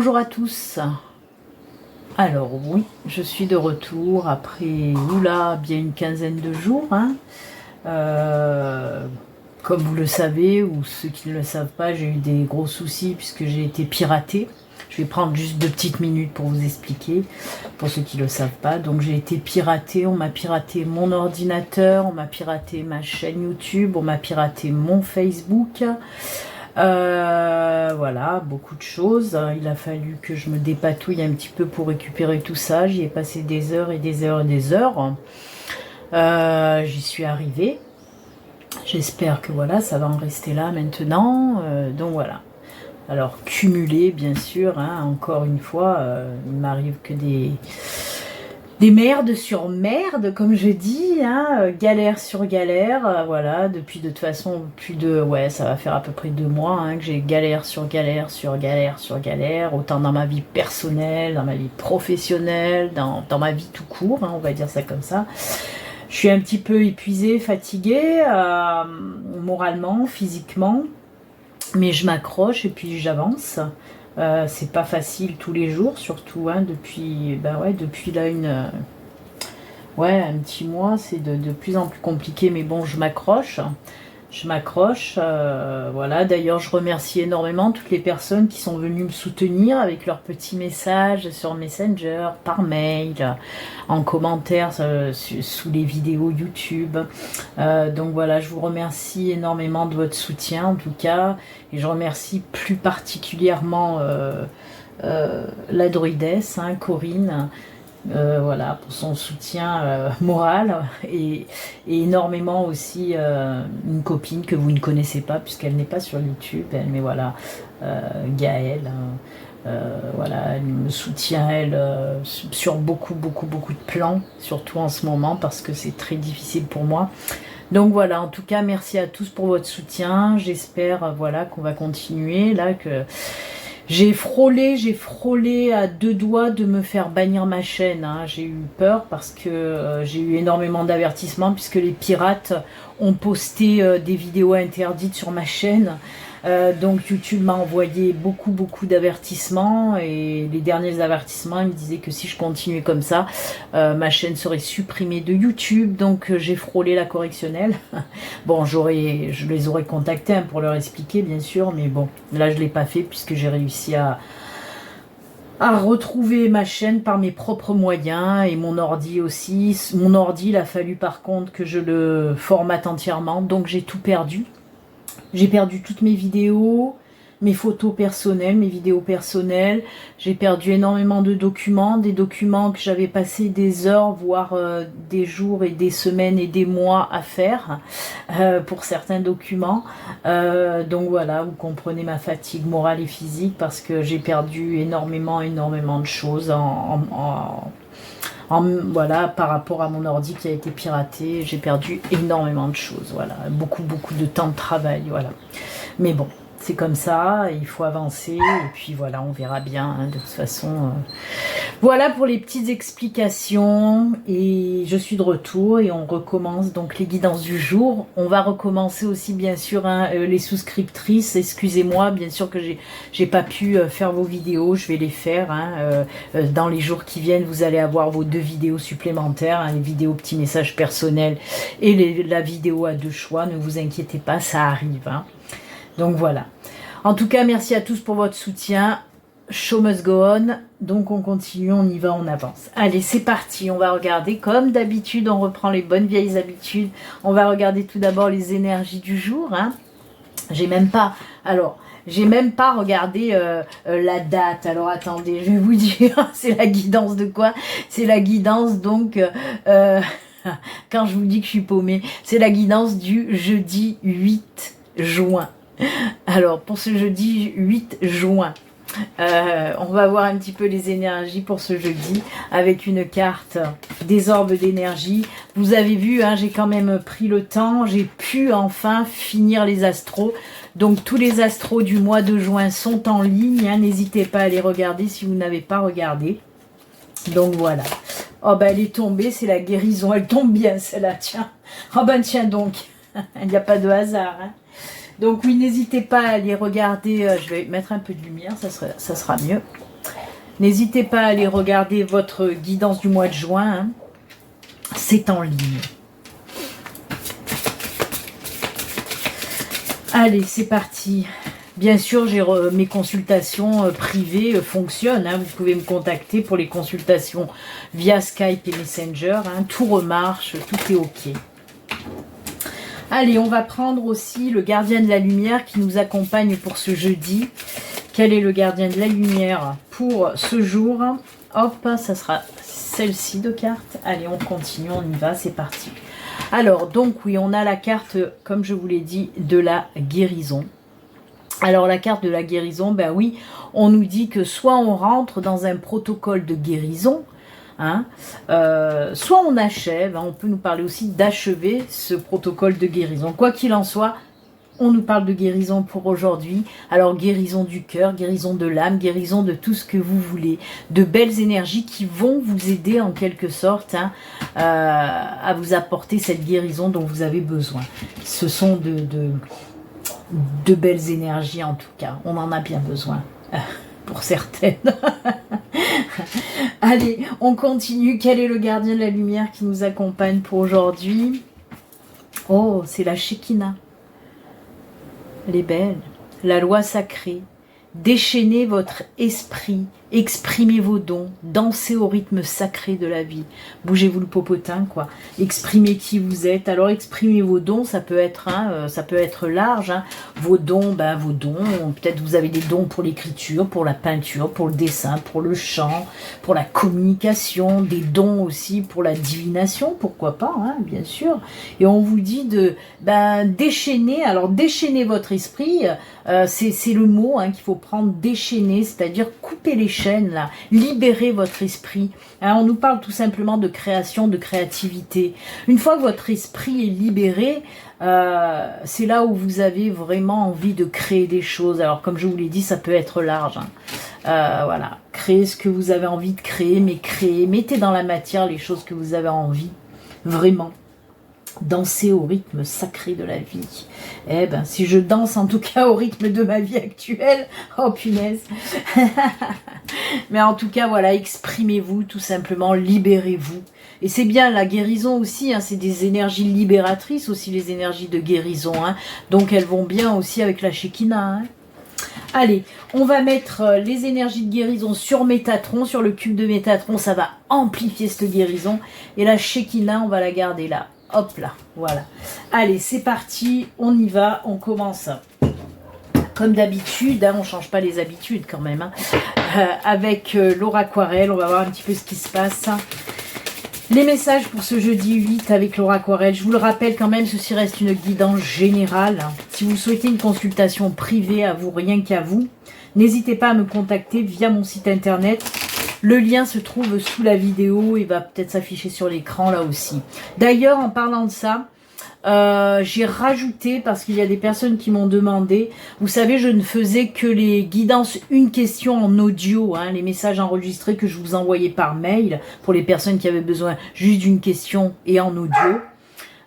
Bonjour à tous. Alors oui, je suis de retour après bien une quinzaine de jours. Comme vous le savez, ou ceux qui ne le savent pas, j'ai eu des gros soucis puisque j'ai été piratée. Je vais prendre juste 2 petites minutes pour vous expliquer, pour ceux qui ne le savent pas. Donc j'ai été piratée, on m'a piraté mon ordinateur, on m'a piraté ma chaîne YouTube, on m'a piraté mon Facebook. Voilà, beaucoup de choses. Il a fallu que je me dépatouille un petit peu pour récupérer tout ça. J'y ai passé des heures et des heures et des heures. J'y suis arrivée. J'espère que voilà, ça va en rester là maintenant. Donc voilà. Alors cumulé, bien sûr, encore une fois, il m'arrive que des merdes sur merde, comme je dis, galère sur galère, voilà, depuis de toute façon ça va faire à peu près 2 mois que j'ai galère sur galère sur galère sur galère, autant dans ma vie personnelle, dans ma vie professionnelle, dans ma vie tout court, on va dire ça comme ça. Je suis un petit peu épuisée, fatiguée, moralement, physiquement, mais je m'accroche et puis j'avance. C'est pas facile tous les jours, surtout depuis là un petit mois, c'est de plus en plus compliqué, mais bon, je m'accroche. Voilà. D'ailleurs, je remercie énormément toutes les personnes qui sont venues me soutenir avec leurs petits messages sur Messenger, par mail, en commentaire sous les vidéos YouTube. Donc voilà, je vous remercie énormément de votre soutien en tout cas, et je remercie plus particulièrement la druidesse, Corinne. Voilà, pour son soutien moral et énormément aussi une copine que vous ne connaissez pas puisqu'elle n'est pas sur YouTube, mais voilà, Gaëlle, voilà, elle me soutient sur beaucoup de plans, surtout en ce moment parce que c'est très difficile pour moi. Donc voilà, en tout cas merci à tous pour votre soutien. J'espère voilà qu'on va continuer là, que j'ai frôlé à 2 doigts de me faire bannir ma chaîne. J'ai eu peur parce que j'ai eu énormément d'avertissements puisque les pirates ont posté des vidéos interdites sur ma chaîne. Donc YouTube m'a envoyé beaucoup d'avertissements, et les derniers avertissements ils me disaient que si je continuais comme ça, ma chaîne serait supprimée de YouTube. Donc j'ai frôlé la correctionnelle. Bon, je les aurais contactés pour leur expliquer bien sûr, mais bon, là je l'ai pas fait puisque j'ai réussi à retrouver ma chaîne par mes propres moyens, et mon ordi aussi. Mon ordi, il a fallu par contre que je le formate entièrement, donc j'ai tout perdu. J'ai perdu toutes mes vidéos, mes photos personnelles, mes vidéos personnelles. J'ai perdu énormément de documents, des documents que j'avais passé des heures, voire des jours et des semaines et des mois à faire pour certains documents. Donc voilà, vous comprenez ma fatigue morale et physique parce que j'ai perdu énormément de choses voilà, par rapport à mon ordi qui a été piraté. J'ai perdu énormément de choses, voilà, beaucoup de temps de travail, voilà. Mais bon, c'est comme ça, il faut avancer, et puis voilà, on verra bien, de toute façon. Voilà pour les petites explications, et je suis de retour, et on recommence donc les guidances du jour. On va recommencer aussi, bien sûr, les souscriptrices. Excusez-moi, bien sûr que j'ai pas pu faire vos vidéos, je vais les faire. Dans les jours qui viennent, vous allez avoir vos 2 vidéos supplémentaires, les vidéos petits messages personnels et la vidéo à 2 choix. Ne vous inquiétez pas, ça arrive. Donc voilà. En tout cas, merci à tous pour votre soutien. Show must go on. Donc on continue, on y va, on avance. Allez, c'est parti. On va regarder, comme d'habitude, on reprend les bonnes vieilles habitudes. On va regarder tout d'abord les énergies du jour. J'ai même pas regardé la date. Alors attendez, je vais vous dire, c'est la guidance de quoi? C'est la guidance donc... quand je vous dis que je suis paumée, c'est la guidance du jeudi 8 juin. Alors, pour ce jeudi 8 juin, on va voir un petit peu les énergies pour ce jeudi avec une carte des orbes d'énergie. Vous avez vu, j'ai quand même pris le temps, j'ai pu enfin finir les astros. Donc tous les astros du mois de juin sont en ligne, n'hésitez pas à les regarder si vous n'avez pas regardé. Donc voilà. Oh ben elle est tombée, c'est la guérison, elle tombe bien celle-là, tiens. Oh ben tiens donc, il n'y a pas de hasard. Donc oui, n'hésitez pas à les regarder. Je vais mettre un peu de lumière, ça sera mieux. N'hésitez pas à aller regarder votre guidance du mois de juin. Hein. C'est en ligne. Allez, c'est parti. Bien sûr, mes consultations privées fonctionnent. Hein. Vous pouvez me contacter pour les consultations via Skype et Messenger. Hein. Tout remarche, tout est OK. Allez, on va prendre aussi le gardien de la lumière qui nous accompagne pour ce jeudi. Quel est le gardien de la lumière pour ce jour? Hop, ça sera celle-ci de carte. Allez, on continue, on y va, c'est parti. Alors, donc oui, on a la carte, comme je vous l'ai dit, de la guérison. Alors la carte de la guérison, ben oui, on nous dit que soit on rentre dans un protocole de guérison, hein, soit on achève, hein, on peut nous parler aussi d'achever ce protocole de guérison. Quoi qu'il en soit, on nous parle de guérison pour aujourd'hui. Alors guérison du cœur, guérison de l'âme, guérison de tout ce que vous voulez. De belles énergies qui vont vous aider en quelque sorte hein, à vous apporter cette guérison dont vous avez besoin. Ce sont de belles énergies en tout cas. On en a bien besoin. Pour certaines. Allez, on continue. Quel est le gardien de la lumière qui nous accompagne pour aujourd'hui? Oh, c'est la Shekinah. Elle est belle. La loi sacrée. Déchaînez votre esprit, exprimez vos dons, dansez au rythme sacré de la vie. Bougez-vous le popotin, quoi. Exprimez qui vous êtes. Alors exprimez vos dons, ça peut être large. Hein. Vos dons, peut-être vous avez des dons pour l'écriture, pour la peinture, pour le dessin, pour le chant, pour la communication, des dons aussi pour la divination, pourquoi pas, hein, bien sûr. Et on vous dit de déchaîner. Alors déchaîner votre esprit, c'est le mot hein, qu'il faut prendre, déchaîner, c'est-à-dire couper les chaînes, là, libérer votre esprit. Hein, on nous parle tout simplement de création, de créativité. Une fois que votre esprit est libéré, c'est là où vous avez vraiment envie de créer des choses. Alors comme je vous l'ai dit, ça peut être large. Hein. Voilà, créez ce que vous avez envie de créer, mais créez, mettez dans la matière les choses que vous avez envie, vraiment. Danser au rythme sacré de la vie. Eh ben, si je danse en tout cas au rythme de ma vie actuelle, oh punaise. Mais en tout cas, voilà, exprimez-vous tout simplement, libérez-vous. Et c'est bien la guérison aussi, hein, c'est des énergies libératrices aussi, les énergies de guérison. Hein. Donc elles vont bien aussi avec la Shekinah. Hein. Allez, on va mettre les énergies de guérison sur Métatron, sur le cube de Métatron, ça va amplifier cette guérison. Et la Shekinah, on va la garder là. Hop là, voilà. Allez, c'est parti, on y va, on commence. Comme d'habitude, hein, on ne change pas les habitudes quand même. Hein. Avec Laura Aquarelle, on va voir un petit peu ce qui se passe. Les messages pour ce jeudi 8 avec Laura Aquarelle. Je vous le rappelle quand même, ceci reste une guidance générale. Si vous souhaitez une consultation privée à vous, rien qu'à vous, n'hésitez pas à me contacter via mon site internet. Le lien se trouve sous la vidéo et va peut-être s'afficher sur l'écran là aussi. D'ailleurs, en parlant de ça, j'ai rajouté, parce qu'il y a des personnes qui m'ont demandé, vous savez, je ne faisais que les guidances une question en audio, hein, les messages enregistrés que je vous envoyais par mail, pour les personnes qui avaient besoin juste d'une question et en audio.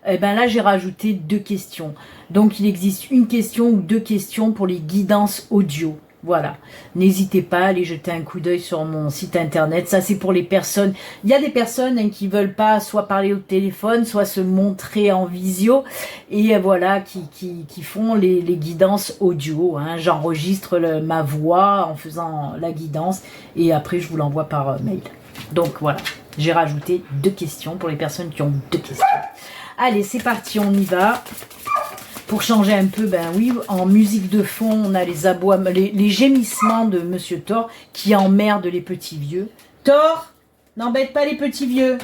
Et ben là, j'ai rajouté 2 questions. Donc, il existe une question ou 2 questions pour les guidances audio. Voilà, n'hésitez pas à aller jeter un coup d'œil sur mon site internet. Ça, c'est pour les personnes. Il y a des personnes hein, qui veulent pas soit parler au téléphone, soit se montrer en visio. Et voilà, qui font les guidances audio. Hein. J'enregistre ma voix en faisant la guidance. Et après, je vous l'envoie par mail. Donc voilà, j'ai rajouté 2 questions pour les personnes qui ont 2 questions. Allez, c'est parti, on y va. Pour changer un peu, ben oui, en musique de fond, on a les aboiements, les gémissements de Monsieur Thor qui emmerde les petits vieux. Thor, n'embête pas les petits vieux.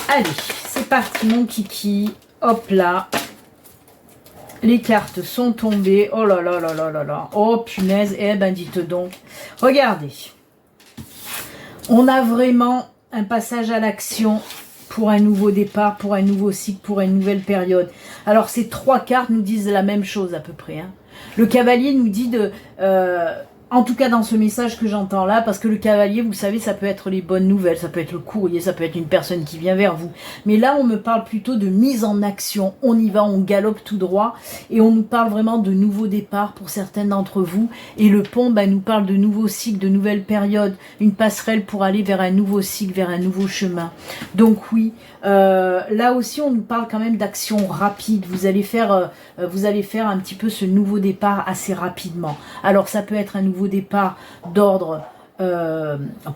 Allez, c'est parti mon kiki. Hop là. Les cartes sont tombées. Oh là là là là là là. Oh punaise, eh ben dites donc. Regardez. On a vraiment un passage à l'action. Pour un nouveau départ, pour un nouveau cycle, pour une nouvelle période. Alors ces 3 cartes nous disent la même chose à peu près. Hein. Le cavalier nous dit En tout cas dans ce message que j'entends là, parce que le cavalier, vous savez, ça peut être les bonnes nouvelles, ça peut être le courrier, ça peut être une personne qui vient vers vous. Mais là, on me parle plutôt de mise en action. On y va, on galope tout droit et on nous parle vraiment de nouveaux départs pour certains d'entre vous. Et le pont nous parle de nouveaux cycles, de nouvelles périodes, une passerelle pour aller vers un nouveau cycle, vers un nouveau chemin. Donc oui, là aussi, on nous parle quand même d'action rapide. Vous allez faire un petit peu ce nouveau départ assez rapidement. Alors ça peut être un nouveau départ d'ordre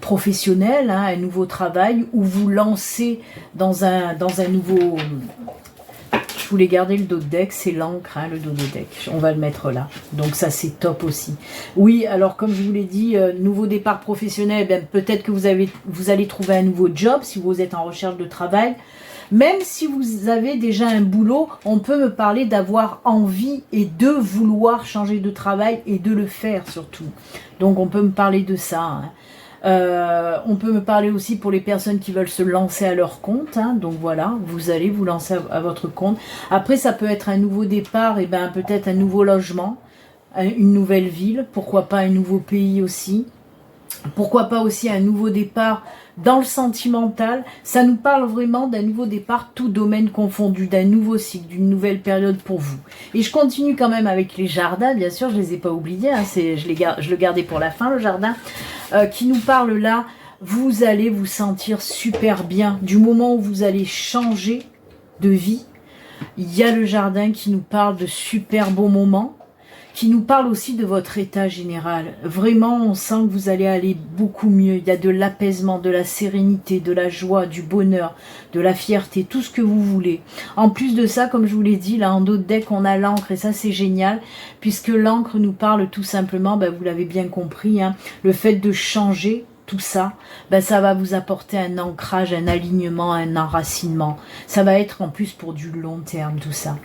professionnel, hein, un nouveau travail, ou vous lancez dans un nouveau... Je voulais garder le dos de deck, c'est l'encre, hein, le dos de deck. On va le mettre là. Donc ça, c'est top aussi. Oui, alors comme je vous l'ai dit, nouveau départ professionnel, ben, peut-être que vous allez trouver un nouveau job si vous êtes en recherche de travail. Même si vous avez déjà un boulot, on peut me parler d'avoir envie et de vouloir changer de travail et de le faire surtout. Donc on peut me parler de ça. Hein. On peut me parler aussi pour les personnes qui veulent se lancer à leur compte. Hein. Donc voilà, vous allez vous lancer à votre compte. Après, ça peut être un nouveau départ, et ben peut-être un nouveau logement, une nouvelle ville, pourquoi pas un nouveau pays aussi. Pourquoi pas aussi un nouveau départ dans le sentimental. Ça nous parle vraiment d'un nouveau départ, tout domaine confondu, d'un nouveau cycle, d'une nouvelle période pour vous. Et je continue quand même avec les jardins, bien sûr, je ne les ai pas oubliés, hein, je le gardais pour la fin, le jardin, qui nous parle là, vous allez vous sentir super bien. Du moment où vous allez changer de vie, il y a le jardin qui nous parle de super beaux moments, qui nous parle aussi de votre état général. Vraiment, on sent que vous allez aller beaucoup mieux. Il y a de l'apaisement, de la sérénité, de la joie, du bonheur, de la fierté, tout ce que vous voulez. En plus de ça, comme je vous l'ai dit, là en dos de deck, on a l'encre et ça c'est génial, puisque l'encre nous parle tout simplement, vous l'avez bien compris, hein, le fait de changer tout ça, ça va vous apporter un ancrage, un alignement, un enracinement. Ça va être en plus pour du long terme tout ça.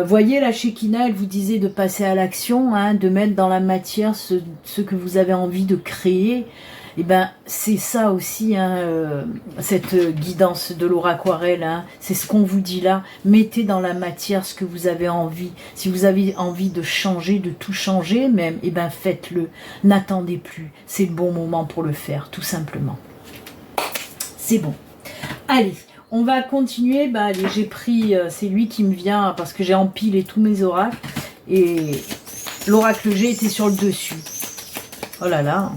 Voyez la Shekinah, elle vous disait de passer à l'action, hein, de mettre dans la matière ce que vous avez envie de créer. Et c'est ça aussi, hein, cette guidance de l'oraquarelle, hein, c'est ce qu'on vous dit là. Mettez dans la matière ce que vous avez envie. Si vous avez envie de changer, de tout changer même, faites-le. N'attendez plus. C'est le bon moment pour le faire, tout simplement. C'est bon. Allez. On va continuer, allez, j'ai pris, c'est lui qui me vient parce que j'ai empilé tous mes oracles et l'oracle G était sur le dessus. Oh là là,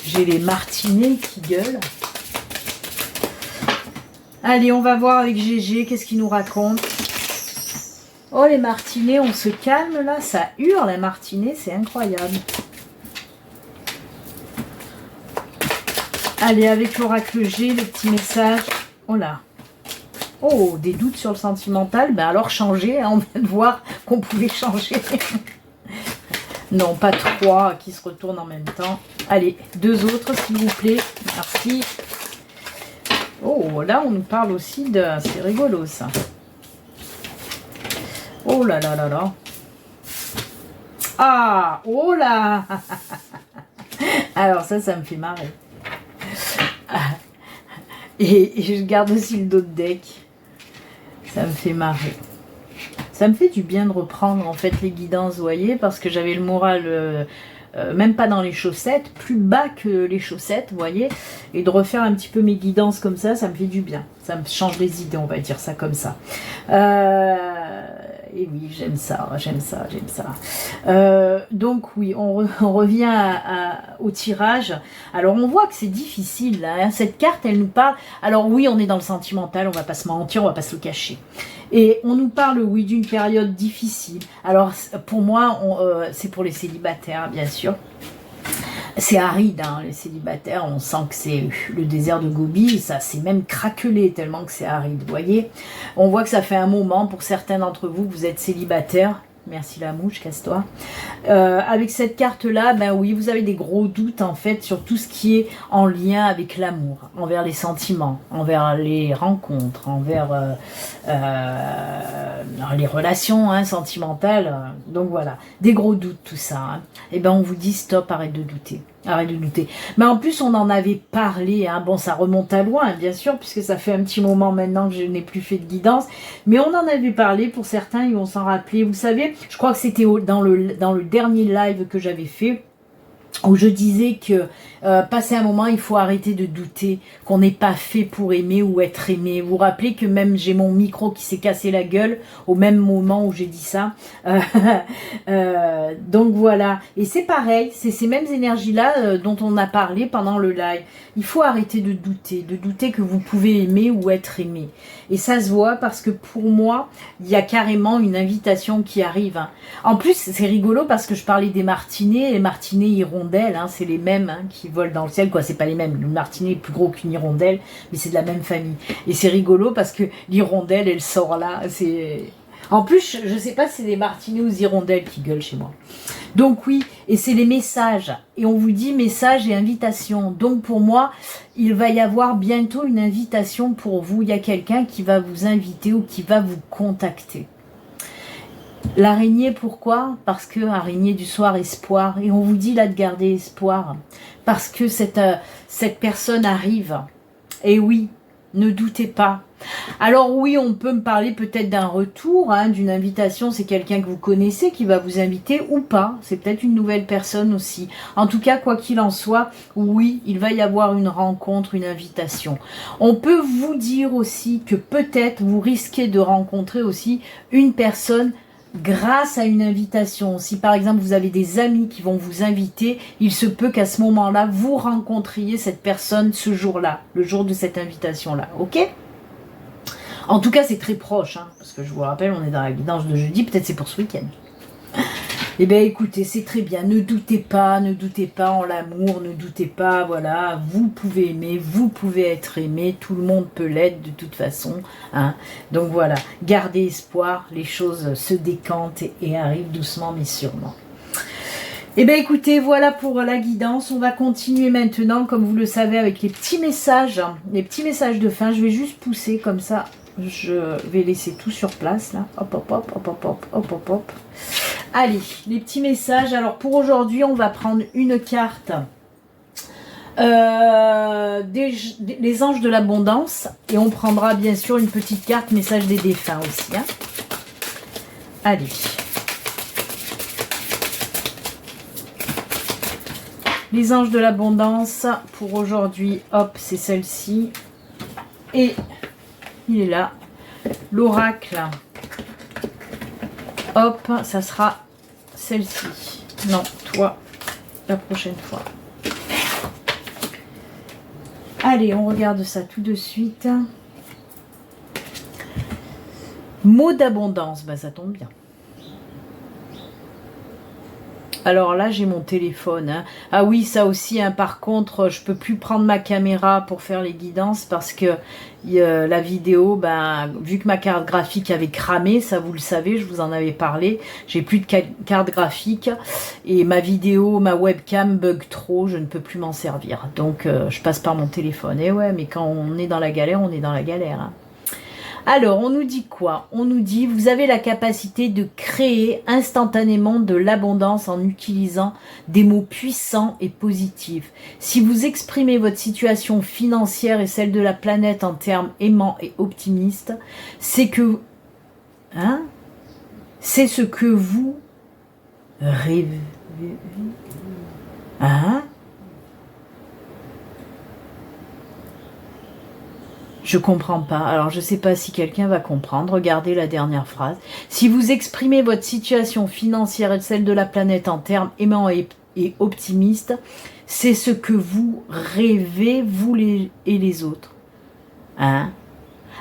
j'ai les martinets qui gueulent. Allez, on va voir avec GG, qu'est-ce qu'il nous raconte. Oh les martinets, on se calme là, ça hurle un martinet, c'est incroyable. Allez, avec l'oracle G, le petit message. Oh là. Oh, des doutes sur le sentimental. Alors changer, hein, on vient de voir qu'on pouvait changer. Non, pas trois qui se retournent en même temps. Allez, deux autres s'il vous plaît. Merci. Oh, là on nous parle aussi de... C'est rigolo ça. Oh là là là là. Ah, oh là. Alors ça me fait marrer. Et je garde aussi le dos de deck. Ça me fait marrer. Ça me fait du bien de reprendre en fait les guidances, vous voyez, parce que j'avais le moral même pas dans les chaussettes, plus bas que les chaussettes, vous voyez. Et de refaire un petit peu mes guidances comme ça me fait du bien. Ça me change les idées, on va dire ça comme ça. Et oui, j'aime ça, j'aime ça, j'aime ça. Donc oui, on revient au tirage. Alors on voit que c'est difficile là, hein. Cette carte elle nous parle, alors oui on est dans le sentimental, on va pas se mentir, on va pas se le cacher. Et on nous parle oui d'une période difficile. Alors pour moi, c'est pour les célibataires bien sûr. C'est aride, hein, les célibataires, on sent que c'est le désert de Gobi, ça c'est même craquelé tellement que c'est aride, vous voyez. On voit que ça fait un moment, pour certains d'entre vous, vous êtes célibataires. Merci la mouche, casse-toi. Avec cette carte-là, oui, vous avez des gros doutes en fait sur tout ce qui est en lien avec l'amour, envers les sentiments, envers les rencontres, envers les relations sentimentales. Donc voilà, des gros doutes tout ça. Hein. Et on vous dit stop, arrête de douter. Arrête de douter. Mais en plus, on en avait parlé. Hein. Bon, ça remonte à loin, bien sûr, puisque ça fait un petit moment maintenant que je n'ai plus fait de guidance. Mais on en avait parlé pour certains, ils vont s'en rappeler. Vous savez, je crois que c'était dans le dernier live que j'avais fait. où je disais que passé un moment, il faut arrêter de douter qu'on n'est pas fait pour aimer ou être aimé. Vous vous rappelez que même j'ai mon micro qui s'est cassé la gueule au même moment où j'ai dit ça. Donc voilà. Et c'est pareil, c'est ces mêmes énergies-là dont on a parlé pendant le live. Il faut arrêter de douter que vous pouvez aimer ou être aimé. Et ça se voit parce que pour moi, il y a carrément une invitation qui arrive. Hein. En plus, c'est rigolo parce que je parlais des martinets, les martinets hirondelles, hein, c'est les mêmes qui volent dans le ciel, quoi. C'est pas les mêmes. Le martinet est plus gros qu'une hirondelle, mais c'est de la même famille. Et c'est rigolo parce que l'hirondelle, elle sort là. En plus, je sais pas si c'est des martinets ou des hirondelles qui gueulent chez moi. Donc oui, et c'est les messages. Et on vous dit message et invitation. Donc pour moi, il va y avoir bientôt une invitation pour vous. Il y a quelqu'un qui va vous inviter ou qui va vous contacter. L'araignée, pourquoi? Parce que araignée du soir, espoir. Et on vous dit là de garder espoir. Parce que cette personne arrive. Et oui, ne doutez pas. Alors oui, on peut me parler peut-être d'un retour, hein, d'une invitation. C'est quelqu'un que vous connaissez qui va vous inviter ou pas. C'est peut-être une nouvelle personne aussi. En tout cas, quoi qu'il en soit, oui, il va y avoir une rencontre, une invitation. On peut vous dire aussi que peut-être vous risquez de rencontrer aussi une personne grâce à une invitation. Si par exemple vous avez des amis qui vont vous inviter, il se peut qu'à ce moment-là, vous rencontriez cette personne ce jour-là, le jour de cette invitation-là. Ok ? En tout cas, c'est très proche, hein, parce que je vous rappelle, on est dans la guidance de jeudi, peut-être c'est pour ce week-end. Eh bien, écoutez, c'est très bien. Ne doutez pas en l'amour, ne doutez pas, voilà, vous pouvez aimer, vous pouvez être aimé, tout le monde peut l'être de toute façon. Hein. Donc voilà, gardez espoir, les choses se décantent et arrivent doucement mais sûrement. Eh bien écoutez, voilà pour la guidance. On va continuer maintenant, comme vous le savez, avec les petits messages de fin. Je vais juste pousser comme ça. Je vais laisser tout sur place là. Hop, hop, hop, hop, hop, hop, hop, hop, hop. Allez, les petits messages. Alors pour aujourd'hui, on va prendre une carte. Les anges de l'abondance. Et on prendra bien sûr une petite carte message des défunts aussi. Hein. Allez. Les anges de l'abondance, pour aujourd'hui, hop, c'est celle-ci. Et il est là. L'oracle, hop, ça sera celle-ci. Non, toi, la prochaine fois. Allez, on regarde ça tout de suite. Mot d'abondance, bah ça tombe bien. Alors là, j'ai mon téléphone. Hein. Ah oui, ça aussi, hein, par contre, je peux plus prendre ma caméra pour faire les guidances parce que la vidéo, ben, vu que ma carte graphique avait cramé, ça vous le savez, je vous en avais parlé, j'ai plus de carte graphique et ma vidéo, ma webcam bug trop, je ne peux plus m'en servir. Donc, je passe par mon téléphone. Et ouais, mais quand on est dans la galère, on est dans la galère. Hein. Alors, on nous dit quoi? On nous dit, vous avez la capacité de créer instantanément de l'abondance en utilisant des mots puissants et positifs. Si vous exprimez votre situation financière et celle de la planète en termes aimants et optimistes, c'est que... Hein? C'est ce que vous rêvez. Hein? Je comprends pas. Alors, je sais pas si quelqu'un va comprendre. Regardez la dernière phrase. Si vous exprimez votre situation financière et celle de la planète en termes aimants et optimistes, c'est ce que vous rêvez, vous et les autres. Hein?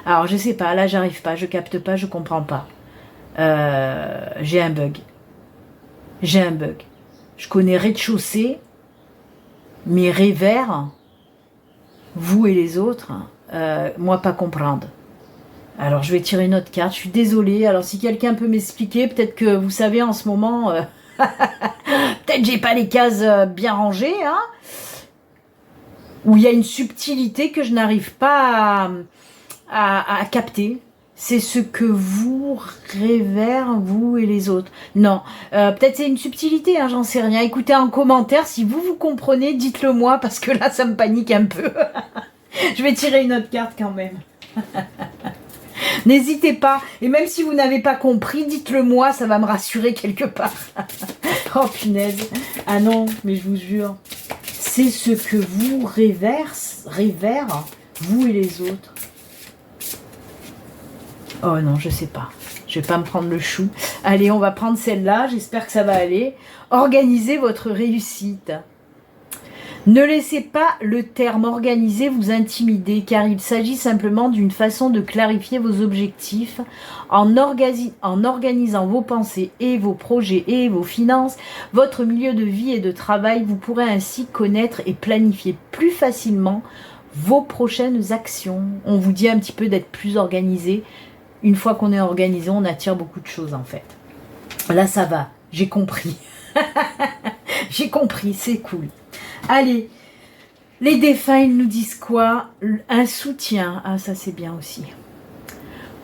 Alors, je sais pas. Là, j'arrive pas. Je capte pas. Je comprends pas. J'ai un bug. J'ai un bug. Je connais rez-de-chaussée, mais rêveurs, vous et les autres... moi pas comprendre. Alors je vais tirer une autre carte, je suis désolée. Alors si quelqu'un peut m'expliquer, peut-être que vous savez en ce moment, peut-être j'ai pas les cases bien rangées, hein, où il y a une subtilité que je n'arrive pas à capter. C'est ce que vous rêvez, vous et les autres. Non, peut-être c'est une subtilité, hein, j'en sais rien. Écoutez en commentaire, si vous comprenez, dites-le moi, parce que là ça me panique un peu. Je vais tirer une autre carte quand même. N'hésitez pas. Et même si vous n'avez pas compris, dites-le moi, ça va me rassurer quelque part. Oh punaise. Ah non, mais je vous jure. C'est ce que vous révère, vous et les autres. Oh non, je sais pas. Je vais pas me prendre le chou. Allez, on va prendre celle-là. J'espère que ça va aller. Organisez votre réussite. Ne laissez pas le terme organisé vous intimider, car il s'agit simplement d'une façon de clarifier vos objectifs. En organisant vos pensées et vos projets et vos finances, votre milieu de vie et de travail, vous pourrez ainsi connaître et planifier plus facilement vos prochaines actions. On vous dit un petit peu d'être plus organisé. Une fois qu'on est organisé, on attire beaucoup de choses en fait. Là, ça va. J'ai compris. J'ai compris, c'est cool. Allez, les défunts, ils nous disent quoi? Un soutien. Ah, ça c'est bien aussi.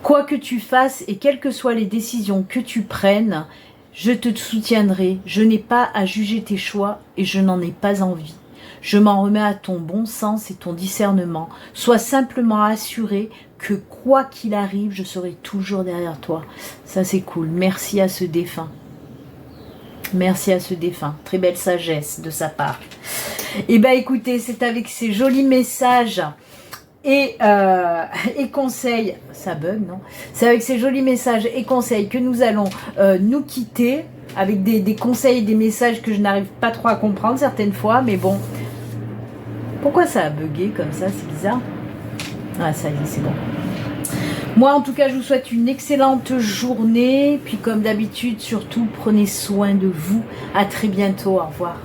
Quoi que tu fasses et quelles que soient les décisions que tu prennes, je te soutiendrai. Je n'ai pas à juger tes choix et je n'en ai pas envie. Je m'en remets à ton bon sens et ton discernement. Sois simplement assuré que quoi qu'il arrive, je serai toujours derrière toi. Ça c'est cool. Merci à ce défunt. Merci à ce défunt. Très belle sagesse de sa part. Et bien écoutez, c'est avec ces jolis messages et conseils. Ça bug, non? C'est avec ces jolis messages et conseils que nous allons nous quitter. Avec des conseils et des messages que je n'arrive pas trop à comprendre certaines fois. Mais bon. Pourquoi ça a bugué comme ça? C'est bizarre. Ah ça y est, c'est bon. Moi, en tout cas, je vous souhaite une excellente journée. Puis, comme d'habitude, surtout, prenez soin de vous. À très bientôt. Au revoir.